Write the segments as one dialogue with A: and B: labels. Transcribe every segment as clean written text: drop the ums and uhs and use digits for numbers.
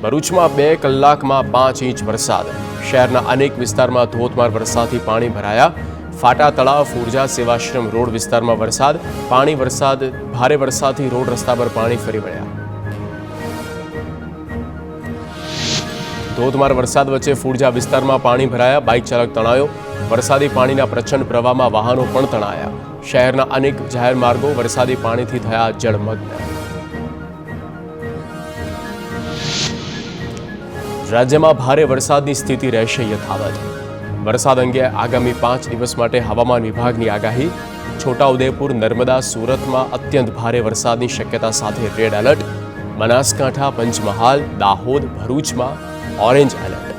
A: ભરૂચમાં 2 કલાકમાં 5 ઇંચ વરસાદ. શહેરના અનેક વિસ્તારમાં ધોધમાર વરસાદથી પાણી ભરાયા. ફાટા તળાવ ફુરજા સેવાશ્રમ રોડ વિસ્તારમાં ભારે વરસાદથી રોડ રસ્તા પર પાણી ફરી વળ્યા. ધોધમાર વરસાદ વચ્ચે ફુરજા વિસ્તારમાં પાણી ભરાયા. બાઇક ચાલક તણાયો. વરસાદી પાણીના પ્રચંડ પ્રવાહમાં વાહનો પણ તણાયા. શહેરના અનેક જાહેર માર્ગો વરસાદી પાણીથી થયા જળમગ્ન. રાજ્યમાં ભારે વરસાદની સ્થિતિ રહેશે યથાવત. વરસાદ અંગે આગામી 5 દિવસ માટે હવામાન વિભાગની આગાહી. છોટાઉદેપુર, નર્મદા, સુરતમાં અત્યંત ભારે વરસાદની શક્યતા સાથે રેડ એલર્ટ. બનાસકાંઠા, પંચમહાલ, દાહોદ, ભરૂચમાં ઓરેન્જ એલર્ટ.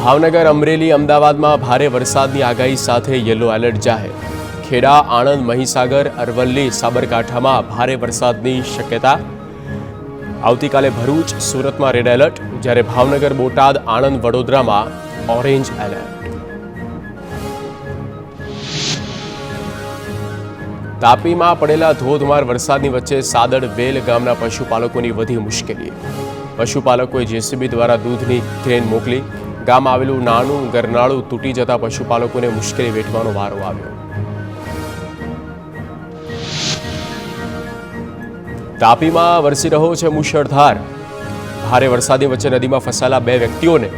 A: ભાવનગર, અમરેલી, અમદાવાદમાં ભારે વરસાદની આગાહી સાથે યલો એલર્ટ જાહેર. ખેડા, આણંદ, મહીસાગર, અરવલ્લી, સાબરકાંઠામાં ભારે વરસાદની શક્યતા. આવતીકાલે ભરૂચ, સુરતમાં રેડ એલર્ટ, જ્યારે ભાવનગર, બોટાદ, આણંદ, વડોદરામાં ઓરેન્જ એલર્ટ. તાપીમાં પડેલા ધોધમાર વરસાદની વચ્ચે સાદડ વેલ ગામના પશુપાલકોની વધી મુશ્કેલી. પશુપાલકોએ જેસીબી દ્વારા દૂધની ક્રેન મોકલી. ગામ આવેલું નાનું ગરનાળું તૂટી જતા પશુપાલકોને મુશ્કેલી વેઠવાનો વારો આવ્યો. તાપીમાં વરસી રહ્યો છે મુશળધાર. ભારે વરસાદની વચ્ચે નદીમાં ફસાયેલા 2 વ્યક્તિઓને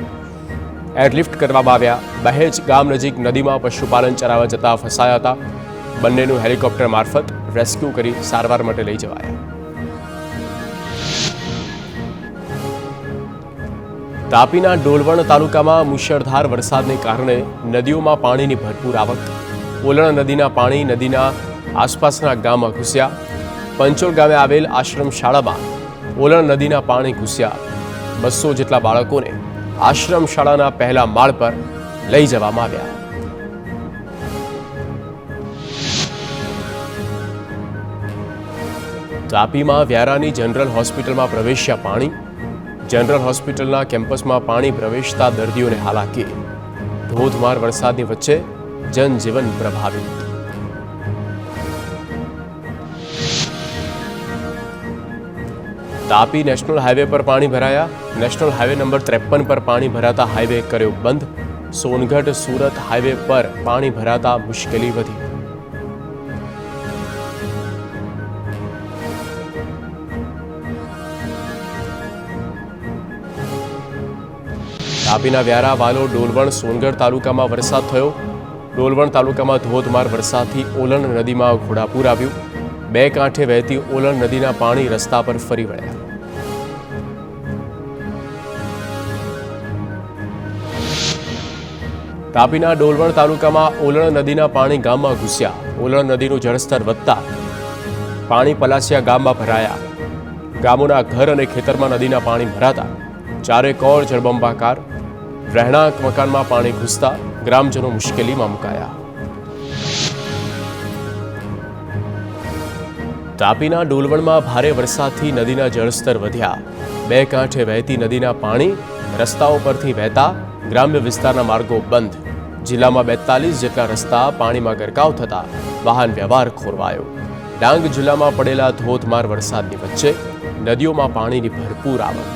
A: એરલિફ્ટ કરવામાં આવ્યા. બહેજ ગામ નજીક નદીમાં પશુપાલન ચરાવવા જતા ફસાયા હતા. બંનેનું હેલિકોપ્ટર મારફત રેસ્ક્યુ કરી સારવાર માટે લઈ જવાયા. તાપીના ડોલવણ તાલુકામાં મુશળધાર વરસાદને કારણે નદીઓમાં પાણીની ભરપૂર આવક. ઓલણ નદીના પાણી નદીના આસપાસના ગામમાં ઘૂસ્યા. પંચોલ ગામે આવેલ આશ્રમ શાળામાં ઓલણ નદીના પાણી ઘૂસ્યા. 200 જેટલા બાળકોને આશ્રમ શાળાના પહેલા માળ પર લઈ જવામાં આવ્યા. તાપીમાં વ્યારાની જનરલ હોસ્પિટલમાં પ્રવેશ્યા પાણી. જનરલ હોસ્પિટલના કેમ્પસમાં પાણી પ્રવેશતા દર્દીઓને હાલાકી. ધોધમાર વરસાદની વચ્ચે જનજીવન પ્રભાવિત. તાપી નેશનલ હાઈવે પર પાણી ભરાયા. નેશનલ હાઈવે નંબર 53 પર પાણી ભરાતા હાઈવે કર્યો બંધ. સોનગઢ સુરત હાઈવે પર પાણી ભરાતા મુશ્કેલી વધી. તાપીના વ્યારા, વાલોડ, ડોલવણ, સોનગઢ તાલુકામાં વરસાદ થયો. ડોલવણ તાલુકામાં ધોધમાર વરસાદથી ઓલણ નદીમાં ઘોડાપૂર આવ્યું. 2 કાંઠે વહેતી ઓલણ નદીના પાણી રસ્તા પર ફરી વળ્યા. તાપીના ડોલવણ તાલુકામાં ઓલણ નદીના પાણી ગામમાં ઘૂસ્યા. ઓલણ નદીનું જળસ્તર વધતા પાણી પલાસિયા ગામમાં ભરાયા. ગામોના ઘર અને ખેતરમાં નદીના પાણી ભરાતા ચારેકોર જળબંબાકાર. રહેણાંક મકાનમાં પાણી ઘૂસતા ગ્રામજનો મુશ્કેલીમાં મુકાયા. તાપીના ડોલવણમાં ભારે વરસાદથી નદીના જળસ્તર વધ્યા. 2 કાંઠે વહેતી નદીના પાણી રસ્તાઓ પરથી વહેતા ગ્રામ્ય વિસ્તારના માર્ગો બંધ. જિલ્લામાં 42 જેટલા રસ્તા પાણીમાં ગરકાવ થતા વાહન વ્યવહાર ખોરવાયો. ડાંગ જિલ્લામાં પડેલા ધોધમાર વરસાદની વચ્ચે નદીઓમાં પાણીની ભરપૂર આવક.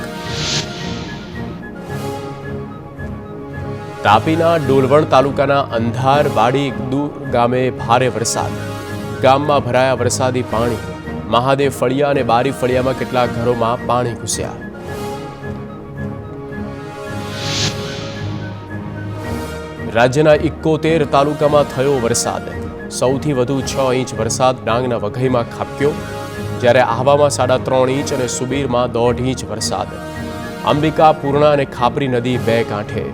A: તાપીના ડોલવણ તાલુકાના અંધાર વાડી દૂર ગામે ભારે વરસાદ. ગામમાં ભરાયા વરસાદી પાણી. મહાદેવ ફળિયા અને બારી ફળિયામાં કેટલાક ઘરોમાં પાણી ઘૂસ્યા. રાજ્યના 71 તાલુકામાં થયો વરસાદ. સૌથી વધુ 6 ઇંચ વરસાદ ડાંગના વઘઈમાં ખાબક્યો, જ્યારે આહવામાં 3.5 ઇંચ અને સુબીરમાં 1.5 ઇંચ વરસાદ. અંબિકા, પૂર્ણા અને ખાપરી નદી 2 કાંઠે.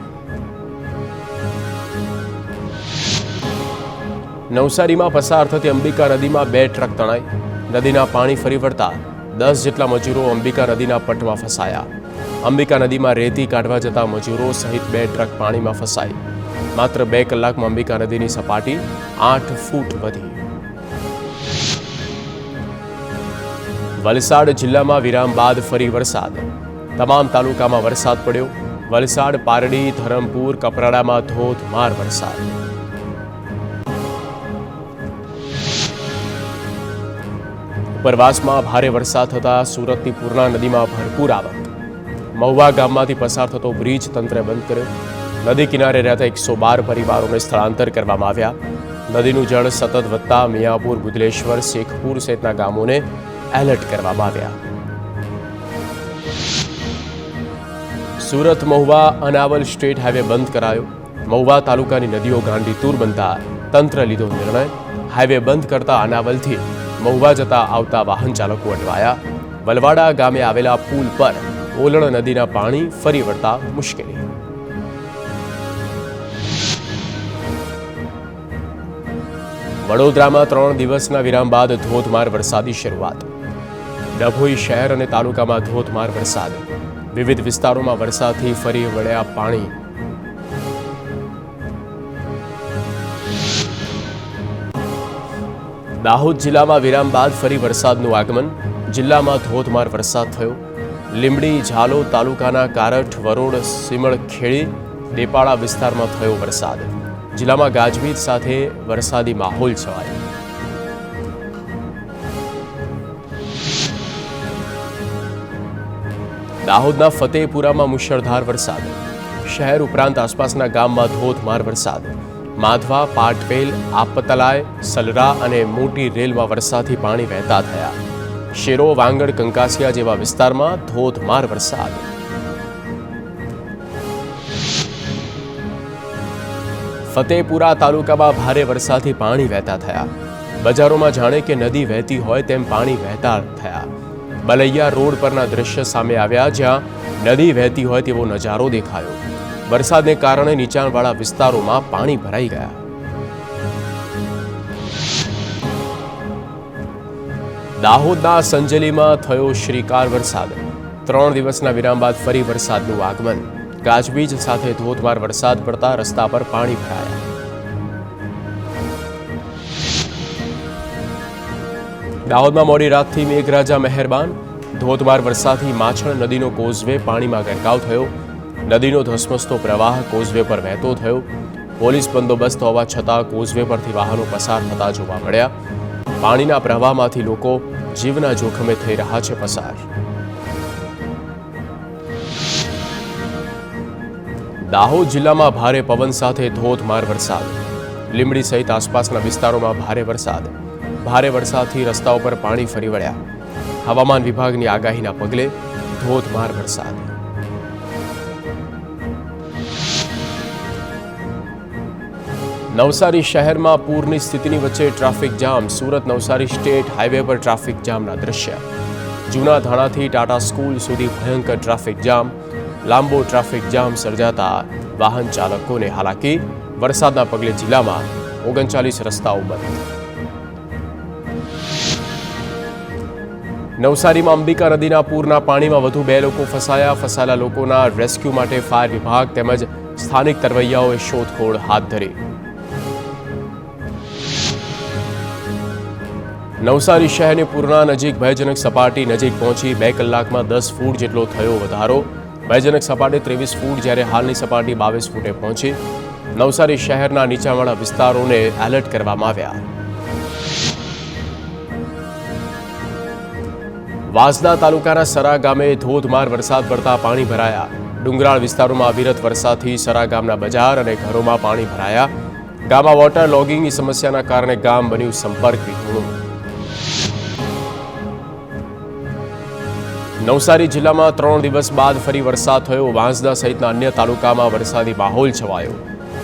A: નવસારીમાં પસાર થતી અંબિકા નદીમાં 2 ટ્રક તણાઈ. નદીના પાણી ફરી વળતા 10 જેટલા મજૂરો અંબિકા નદીના પટમાં ફસાયા. અંબિકા નદીમાં રેતી કાઢવા જતા મજૂરો સહિત 2 ટ્રક પાણીમાં ફસાઈ. માત્ર 2 કલાકમાં અંબિકા નદીની સપાટી 8 ફૂટ વધી. વલસાડ જિલ્લામાં વિરામ બાદ ફરી વરસાદ. તમામ તાલુકામાં વરસાદ પડ્યો. વલસાડ, પારડી, ધરમપુર, કપરાડામાં ધોધમાર વરસાદ. ઉપરવાસમાં ભારે વરસાદ થતાં સુરતની પૂર્ણા નદીમાં ભરપૂર આવક. મહુવા ગામમાંથી પસાર થતો બ્રિજ તંત્રે બંધ કર્યો. નદી કિનારે રહેતા 112 પરિવારોને સ્થળાંતર કરવામાં આવ્યા. નદીનું જળ સતત વધતા મિયાપુર, બુધલેશ્વર, શેખપુર સહિતના ગામોને એલર્ટ કરવામાં આવ્યા. સુરત મહુવા અનાવલ સ્ટેટ હાઈવે બંધ કરાયો. મહુવા તાલુકાની નદીઓ ગાંડીતુર બનતા તંત્ર લીધો નિર્ણય. હાઈવે બંધ કરતા અનાવલથી મહુવા જતા આવતા વાહન ચાલકો અટવાયા. વલવાડા ગામે આવેલા પુલ પર ઓલણ નદીના પાણી ફરી વળતા મુશ્કેલી. વડોદરામાં 3 દિવસના વિરામ બાદ ધોધમાર વરસાદી શરૂઆત. ડભોઈ શહેર અને તાલુકામાં ધોધમાર વરસાદ. વિવિધ વિસ્તારોમાં વરસાદથી ફરી વળ્યા પાણી. દાહોદ જિલ્લામાં વિરામ બાદ ફરી વરસાદનું આગમન. જિલ્લામાં ધોધમાર વરસાદ થયો. લીંબડી, ઝાલોદ તાલુકાના કારઠ, વરોડ, સિમળખેડી, દેપાડા વિસ્તારમાં થયો વરસાદ. જિલ્લામાં ગાજવીજ સાથે વરસાદી માહોલ છવાયો. દાહોદના ફતેપુરામાં મુશળધાર વરસાદ. શહેર ઉપરાંત આસપાસના ગામમાં ધોધમાર વરસાદ. માધવા, પાટપેલ, આપતલાય, સલરા અને મોટી રેલમાં વરસાદથી પાણી વહેતા થયા. શેરો, વાંગડ, કંકાસિયા જેવા વિસ્તારમાં ધોધમાર વરસાદ. ફતેપુરા તાલુકામાં ભારે વરસાદથી પાણી વહેતા થયા. બજારોમાં જાણે કે નદી વહેતી હોય તેમ પાણી વહેતા થયા. બલૈયા રોડ પરના દ્રશ્ય સામે આવ્યા, જ્યાં નદી વહેતી હોય તેવો નજારો દેખાયો. વરસાદને કારણે નીચાણવાળા વિસ્તારોમાં પાણી ભરાઈ ગયા. દાહોદના સંજેલીમાં થયો શ્રીકાર વરસાદ. 3 દિવસના વિરામ બાદ ફરી વરસાદનું આગમન. ગાજવીજ સાથે ધોધમાર વરસાદ પડતા રસ્તા પર પાણી ભરાયા. દાહોદમાં મોડી રાતથી મેઘરાજા મહેરબાન. ધોધમાર વરસાદથી માછણ નદીનો કોઝવે પાણીમાં ગરકાવ થયો. નદીનો ધસમસતો પ્રવાહ કોઝવે પર વહેતો થયો. પોલીસ બંદોબસ્ત હોવા છતાં કોઝવે પરથી વાહનો પસાર થતા જોવા મળ્યા. પાણીના પ્રવાહમાંથી લોકો જીવના જોખમે થઈ રહ્યા છે પસાર. દાહોદ જિલ્લામાં ભારે પવન સાથે ધોધમાર વરસાદ. લીંબડી સહિત આસપાસના વિસ્તારોમાં ભારે વરસાદ. ભારે વરસાદથી રસ્તાઓ પર પાણી ફરી વળ્યા. હવામાન વિભાગની આગાહીના પગલે ધોધમાર વરસાદ. નવસારી શહેરમાં પૂરની સ્થિતિની વચ્ચે traffic jam. Surat Navsari state highway પર ટ્રાફિક જામના દ્રશ્ય. જૂના ધાણાથી ટાટા સ્કૂલ સુધી ભયંકર ટ્રાફિક જામ. લાંબો ટ્રાફિક જામ સર્જાતા વાહન ચાલકોને હાલાકી. વરસાદના પગલે જિલ્લામાં 39 રસ્તાઓ બંધ. નવસારીમાં અંબિકા નદીના પૂરના પાણીમાં વધુ 2 લોકો ફસાયા. ફસાયેલા લોકોના રેસ્ક્યુ માટે ફાયર વિભાગ તેમજ સ્થાનિક તરવૈયાઓએ શોધખોળ હાથ ધરી. નવસારી શહેરની પૂર્ણા નજીક ભયજનક સપાટી નજીક પહોંચી 2 કલાકમાં 10 ફૂટ જેટલો થયો વધારો. ભયજનક સપાટી 23 ફૂટ જ્યારે હાલની સપાટી 22 ફૂટે પહોંચી. નવસારી શહેરના નીચાણવાળા વિસ્તારોને એલર્ટ કરવામાં આવ્યા. વાંસદા તાલુકાના સરા ગામે ધોધમાર વરસાદ પડતા પાણી ભરાયા. ડુંગરાળ વિસ્તારોમાં અવિરત વરસાદથી સરા ગામના બજાર અને ઘરોમાં પાણી ભરાયા. ગામમાં વોટર લોગિંગની સમસ્યાના કારણે ગામ બન્યું સંપર્ક વિહોણું. નવસારી જિલ્લામાં 3 દિવસ બાદ ફરી વરસાદ થયો. વાંસદા સહિતના અન્ય તાલુકામાં વરસાદી માહોલ છવાયો.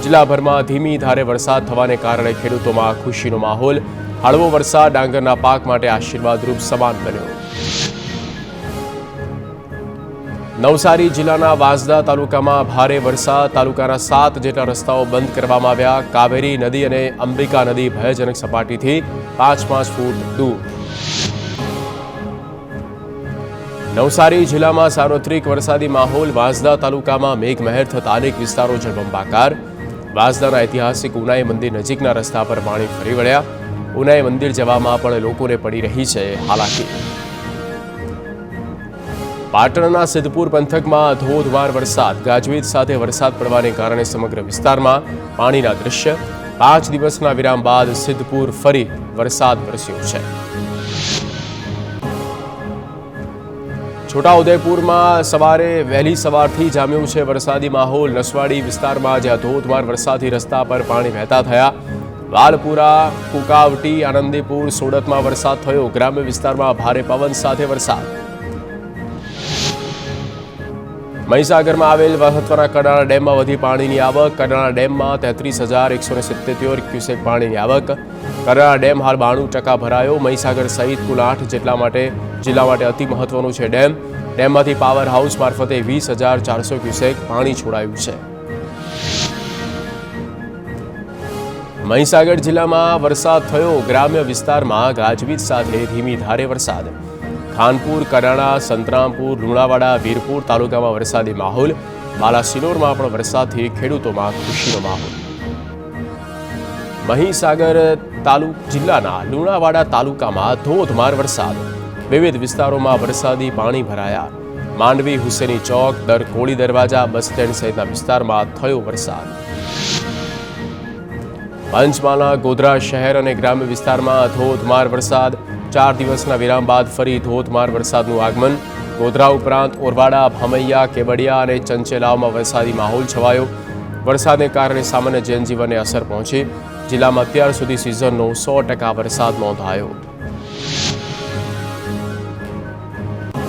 A: જિલ્લાભરમાં ધીમી ધારે વરસાદ થવાને કારણે ખેડૂતોમાં ખુશીનો માહોલ. હળવો વરસાદ ડાંગરના પાક માટે આશીર્વાદરૂપ સમાન બન્યો. નવસારી જિલ્લાના વાંસદા તાલુકામાં ભારે વરસાદ. તાલુકાના 7 જેટલા રસ્તાઓ બંધ કરવામાં આવ્યા. કાવેરી નદી અને અંબિકા નદી ભયજનક સપાટીથી 5-5 ફૂટ દૂર. નવસારી જિલ્લામાં સાર્વત્રિક વરસાદી માહોલ. વાંસદા તાલુકામાં મેઘમહેર થતા અનેક વિસ્તારો જળબંબાકાર. વાંસદાના ઐતિહાસિક ઉનાઈ મંદિર નજીકના રસ્તા પર પાણી ફરી વળ્યા. ઉનાઈ મંદિર જવામાં પણ લોકોને પડી રહી છે હાલાકી. પાટણના સિદ્ધપુર પંથકમાં ધોધમાર વરસાદ. ગાજવીજ સાથે વરસાદ પડવાને કારણે સમગ્ર વિસ્તારમાં પાણીના દ્રશ્ય. 5 દિવસના વિરામ બાદ સિદ્ધપુર ફરી વરસાદ વરસ્યો છે. છોટાઉદેપુરમાં સવારે વહેલી સવારથી જામ્યો છે વરસાદી માહોલ. નસવાડી વિસ્તારમાં જ્યાં ધોધમાર વરસાદથી રસ્તા પર પાણી વહેતા થયા. વાલપુરા, કુકાવટી, આનંદીપુર, સોડતમાં વરસાદ થયો. ગ્રામ્ય વિસ્તારમાં ભારે પવન સાથે વરસાદ. મહીસાગરમાં આવેલ મહત્વના કરનાળા ડેમમાં વધી પાણીની આવક. કરનાળા ડેમમાં 33,177 ક્યુસેક પાણીની આવક. કરનાળા ડેમ હાલ 92% ભરાયો. મહીસાગર સહિત કુલ 8 જિલ્લા માટે અતિ મહત્વનું છે ડેમ. ડેમમાંથી પાવર હાઉસ મારફતે 20,400 ક્યુસેક પાણી છોડાયું છે. મહીસાગર જિલ્લામાં વરસાદ થયો. ગ્રામ્ય વિસ્તારમાં ગાજવીજ સાથે ધીમી ધારે વરસાદ. ખાનપુર, કડાણા, સંતરામપુર, લુણાવાડા, વીરપુર તાલુકામાં વરસાદી માહોલ. બાલાસિનોરમાં પણ વરસાદથી ખેડૂતોમાં ખુશીનો માહોલ. મહીસાગર જિલ્લાના લુણાવાડા તાલુકામાં ધોધમાર વરસાદ. વિવિધ વિસ્તારોમાં વરસાદી પાણી ભરાયા. માંડવી, હુસેની ચોક, કોળી દરવાજા, બસ સ્ટેન્ડ સહિતના વિસ્તારમાં થયો વરસાદ. પંચમહાલના ગોધરા શહેર અને ગ્રામ્ય વિસ્તારમાં ધોધમાર વરસાદ. 4 દિવસના વિરામ બાદ ફરી ધોધમાર વરસાદનું આગમન. ગોધરા ઉપરાંત ઓરવાડા, ભામૈયા, કેવડિયા અને ચંચેલાવમાં વરસાદી માહોલ છવાયો. વરસાદને કારણે સામાન્ય જનજીવનને અસર પહોંચી. જિલ્લામાં અત્યાર સુધી સિઝનનો 100% વરસાદ નોંધાયો.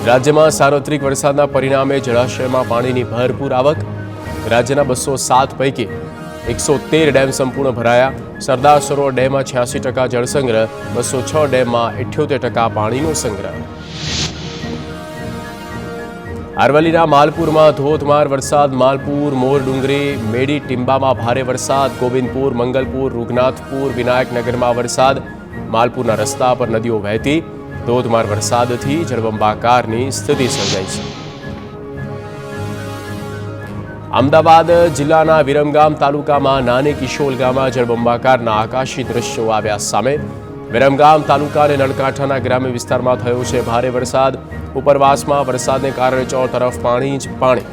A: રાજ્યમાં સાર્વત્રિક વરસાદના પરિણામે જળાશયમાં પાણીની ભરપૂર આવક. રાજ્યના 207 પૈકી 113 ડેમ સંપૂર્ણ ભરાયા. સરદાર સરોવર ડેમમાં 86% જળસંગ્રહ, 206 ડેમમાં 78% પાણીનો સંગ્રહ. અરવલ્લીના માલપુરમાં ધોધમાર વરસાદ. માલપુર, મોરડુંગરી, મેડી, ટીંબામાં ભારે વરસાદ. ગોવિંદપુર, મંગલપુર, રૂગનાથપુર, વિનાયકનગરમાં વરસાદ. માલપુરના રસ્તા પર નદીઓ વહેતી. ધોધમાર વરસાદથી જળબંબાકારની સ્થિતિ સર્જાઈ છે. અમદાવાદ જિલ્લાના વિરમગામ તાલુકામાં નાની કિશોલ ગામમાં જળબંબાકારના આકાશી દ્રશ્યો આવ્યા સામે. વિરમગામ તાલુકા અને નળકાંઠાના ગ્રામ્ય વિસ્તારમાં થયો છે ભારે વરસાદ. ઉપરવાસમાં વરસાદને કારણે ચોર તરફ પાણી જ પાણી.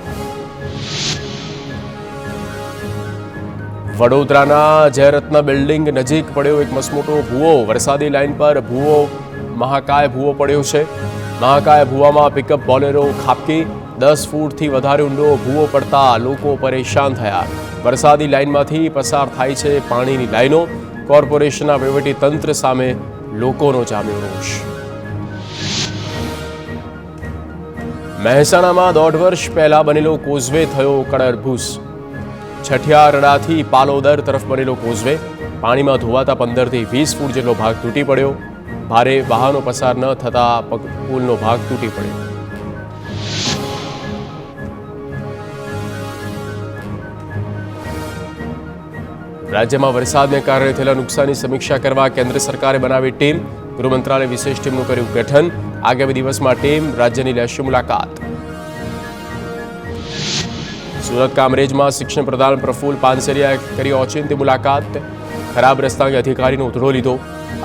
A: વડોદરાના જયરત્ન બિલ્ડિંગ નજીક પડ્યો એક મસમોટો ભૂવો. વરસાદી લાઇન પર મહાકાય ભૂવો પડ્યો છે. મહાકાય ભૂવામાં પિકઅપ બોલેરો ખાબકી. 10 ફૂટથી વધારે ઊંડો ભૂવો પડતા લોકો પરેશાન થયા. વરસાદી લાઇનમાંથી પસાર થાય છે પાણીની લાઇનો. કોર્પોરેશનના વહીવટી તંત્ર સામે લોકોનો જામ્યો રોષ. મહેસાણામાં 1.5 વર્ષ પહેલા બનેલો કોઝવે થયો કડરભૂસ. છઠિયારડાથી પાલોદર તરફ બનેલો કોઝવે પાણીમાં ધોવાતા 15થી 20 ફૂટ જેટલો ભાગ તૂટી પડ્યો. ભારે વાહનો પસાર ન થતા પુલનો ભાગ તૂટી પડ્યો. રાજ્યમાં વરસાદને કારણે થયેલા નુકસાનની સમીક્ષા કરવા કેન્દ્ર સરકારે બનાવી ટીમ. ગૃહ મંત્રાલય વિશેષ ટીમનું કર્યું ગઠન. આગામી દિવસમાં ટીમ રાજ્યની લેશે મુલાકાત. સુરત કામરેજમાં શિક્ષણ પ્રધાન પ્રફુલ્લ પાનસેરિયાએ કરી ઓચિંતી મુલાકાત. ખરાબ રસ્તા અંગે અધિકારીનો ઉધડો લીધો.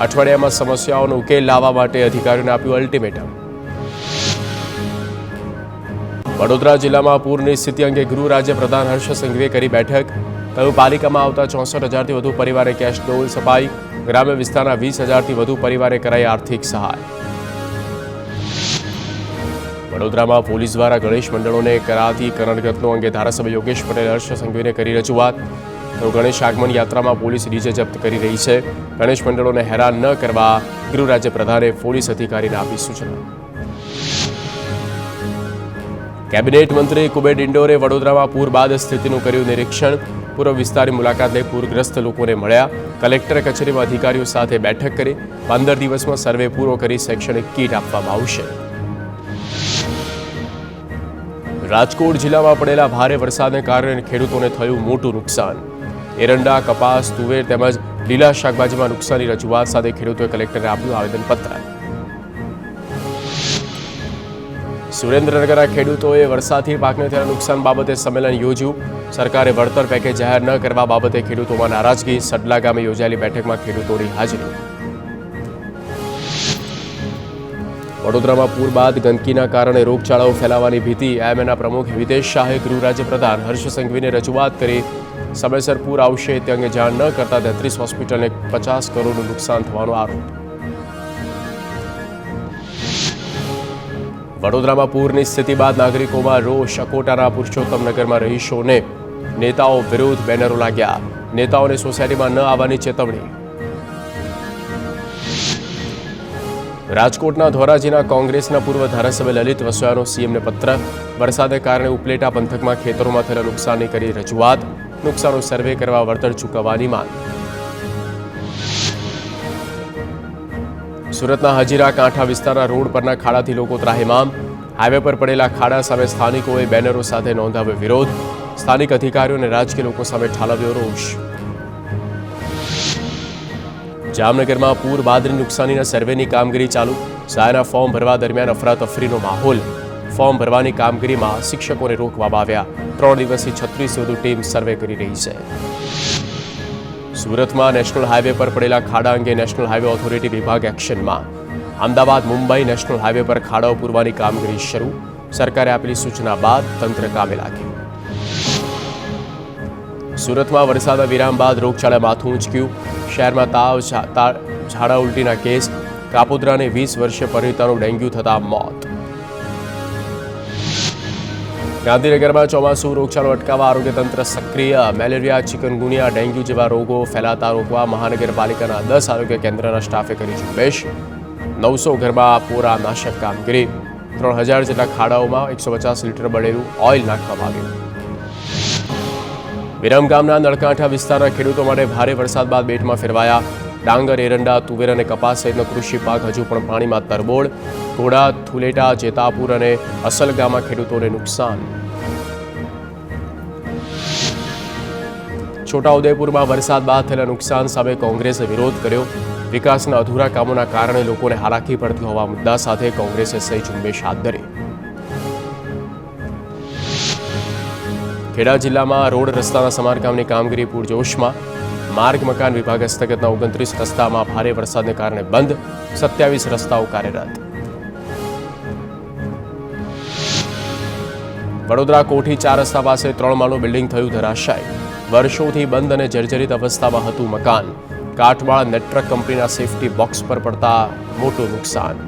A: અઠવાડિયામાં સમસ્યાઓનો ઉકેલ લાવવા માટે અધિકારીઓને આપ્યું અલ્ટિમેટમ. વડોદરા જિલ્લામાં પૂરની સ્થિતિ અંગે ગૃહ રાજ્ય પ્રધાન હર્ષ સંઘવીએ કરી બેઠક. કહ્યું પાલિકામાં આવતા 64,000થી વધુ પરિવારે કેશ ડોલ સપાઈ. ગ્રામ્ય વિસ્તારના 20,000થી વધુ પરિવારે કરાઈ આર્થિક સહાય. વડોદરામાં પોલીસ દ્વારા ગણેશ મંડળોને કરાતી કરણગતનો અંગે ધારાસભ્ય યોગેશ પટેલ હર્ષ સંઘવીને કરી રજૂઆત. તો ગણેશ આગમન યાત્રામાં પોલીસ ડીજે જપ્ત કરી રહી છે. ગણેશ મંડળોને હેરાન ન કરવા ગૃહ રાજ્ય પ્રધાને પોલીસ અધિકારીને આપી સૂચના. કેબિનેટ મંત્રી કુબેર ડિંડોરે વડોદરામાં પૂર બાદ સ્થિતિનું કર્યું નિરીક્ષણ. પૂર્વ વિસ્તારની મુલાકાત લઈ પૂરગ્રસ્ત લોકોને મળ્યા. કલેક્ટર કચેરીમાં અધિકારીઓ સાથે બેઠક કરી. 15 દિવસમાં સર્વે પૂરો કરી શૈક્ષણિક કીટ આપવામાં આવશે. રાજકોટ જિલ્લામાં પડેલા ભારે વરસાદને કારણે ખેડૂતોને થયું મોટું નુકસાન. એરંડા, કપાસ, તુવેર તેમજ લીલા શાકભાજીમાં નુકસાનની રજૂઆત સાથે ખેડૂતોએ કલેક્ટરને આપ્યું આવેદનપત્ર. સુરેન્દ્રનગરના ખેડૂતોએ વરસાદથી પાકને થયેલા નુકસાન બાબતે સંમેલન યોજ્યું. સરકારે વળતર પેકેજ જાહેર ન કરવા બાબતે ખેડૂતોમાં નારાજગી. સડલા ગામે યોજાયેલી બેઠકમાં ખેડૂતોની હાજરી. વડોદરામાં પૂર બાદ ગંદકીના કારણે રોગચાળાઓ ફેલાવાની ભીતિ. આઈએમએના પ્રમુખ હિતેશ શાહે ગૃહ રાજ્ય પ્રધાન હર્ષ સંઘવીને રજૂઆત કરી. સમયસર પૂર આવશે તે અંગે જાણ ન કરતા 33 હોસ્પિટલને 50 કરોડનું નુકસાન થવાનો આરોપ. વડોદરામાં પૂરની સ્થિતિ બાદ નાગરિકોમાં રોષ. અકોટાના પુરુષોત્તમનગરમાં રહીશોને નેતાઓ વિરુદ્ધ બેનરો લાગ્યા. નેતાઓને સોસાયટીમાં ન આવવાની ચેતવણી. રાજકોટના ધોરાજીના કોંગ્રેસના પૂર્વ ધારાસભ્ય લલિત વસોયાનો સીએમને પત્ર. વરસાદને કારણે ઉપલેટા પંથકમાં ખેતરોમાં થયેલા નુકસાનની કરી રજૂઆત. નુકસાનનો સર્વે કરવા વળતર ચૂકવવાની માંગ. સુરતના હજીરા કાંઠા વિસ્તારના રોડ પરના ખાડાથી લોકો ત્રાહિમામ. હાઈવે પર પડેલા ખાડા સામે સ્થાનિકોએ બેનરો સાથે નોંધાવ્યો વિરોધ. સ્થાનિક અધિકારીઓ અને રાજકીય લોકો સામે ઠાલવ્યો રોષ. જામનગરમાં પૂર બાદની નુકસાનીના સર્વેની કામગીરી ચાલુ. સહાયના ફોર્મ ભરવા દરમિયાન અફરાતફરીનો માહોલ. ફોર્મ ભરવાની કામગીરીમાં શિક્ષકોને રોકવામાં આવ્યા. 3 દિવસથી 36 વધુ ટીમ સર્વે કરી રહી છે. સુરતમાં નેશનલ હાઈવે પર પડેલા ખાડા અંગે નેશનલ હાઈવે ઓથોરિટી વિભાગ એક્શનમાં. અમદાવાદ મુંબઈ નેશનલ હાઈવે પર ખાડાઓ પૂરવાની કામગીરી શરૂ. સરકારે આપેલી સૂચના બાદ તંત્ર કામે લાગ્યું. સુરતમાં વરસાદના વિરામ બાદ રોગચાળા માથું ઊંચક્યું. શહેરમાં તાવ ઝાડા ઉલટીના કેસ. કાપોદ્રાને 20 વર્ષીય પરિણીતાનું ડેન્ગ્યુ થતાં મોત. ગાંધીનગરમાં ચોમાસુ રોગચાળો અટકાવવા આરોગ્ય તંત્ર સક્રિય. મેલેરિયા, ચિકનગુનિયા, ડેન્ગ્યુ જેવા રોગો ફેલાતા રોકવા મહાનગરપાલિકાના 10 આરોગ્ય કેન્દ્રના સ્ટાફે કરી ઝુંબેશ. 900 ઘરમાં પૂરા નાશક કામગીરી. 3000 જેટલા ખાડાઓમાં 150 લીટર બળેલું ઓઇલ નાખવામાં આવ્યું. વિરમગામના નળકાંઠા વિસ્તારના ખેડૂતો માટે ભારે વરસાદ બાદ બેટમાં ફેરવાયા. ડાંગર, એરંડા, તુવેર અને કપાસ સહિતનો કૃષિ પાક હજુ પણ પાણીમાં તરબોળ. ઘોડા, થુલેટા, જેતાપુર અને અસલગામમાં ખેડૂતોને નુકસાન. છોટાઉદેપુરમાં વરસાદ બાદ થયેલા નુકસાન સામે કોંગ્રેસે વિરોધ કર્યો. વિકાસના અધૂરા કામોના કારણે લોકોને હાલાકી પડતી હોવા મુદ્દા સાથે કોંગ્રેસે સહી ઝુંબેશ હાથ ધરી. ખેડા જિલ્લામાં રોડ રસ્તાના સમારકામની કામગીરી પૂરજોશમાં. માર્ગ મકાન વિભાગ હસ્તગતના 29 રસ્તામાં ભારે વરસાદને કારણે બંધ. 27 રસ્તાઓ કાર્યરત. વડોદરા કોઠી 4 રસ્તા પાસે 3 માળનું બિલ્ડિંગ થયું ધરાશાય. વર્ષોથી બંધ અને જર્જરિત અવસ્થામાં હતું મકાન. કાટમાળ નેટવર્ક કંપનીના સેફટી બોક્સ પર પડતા મોટું નુકસાન.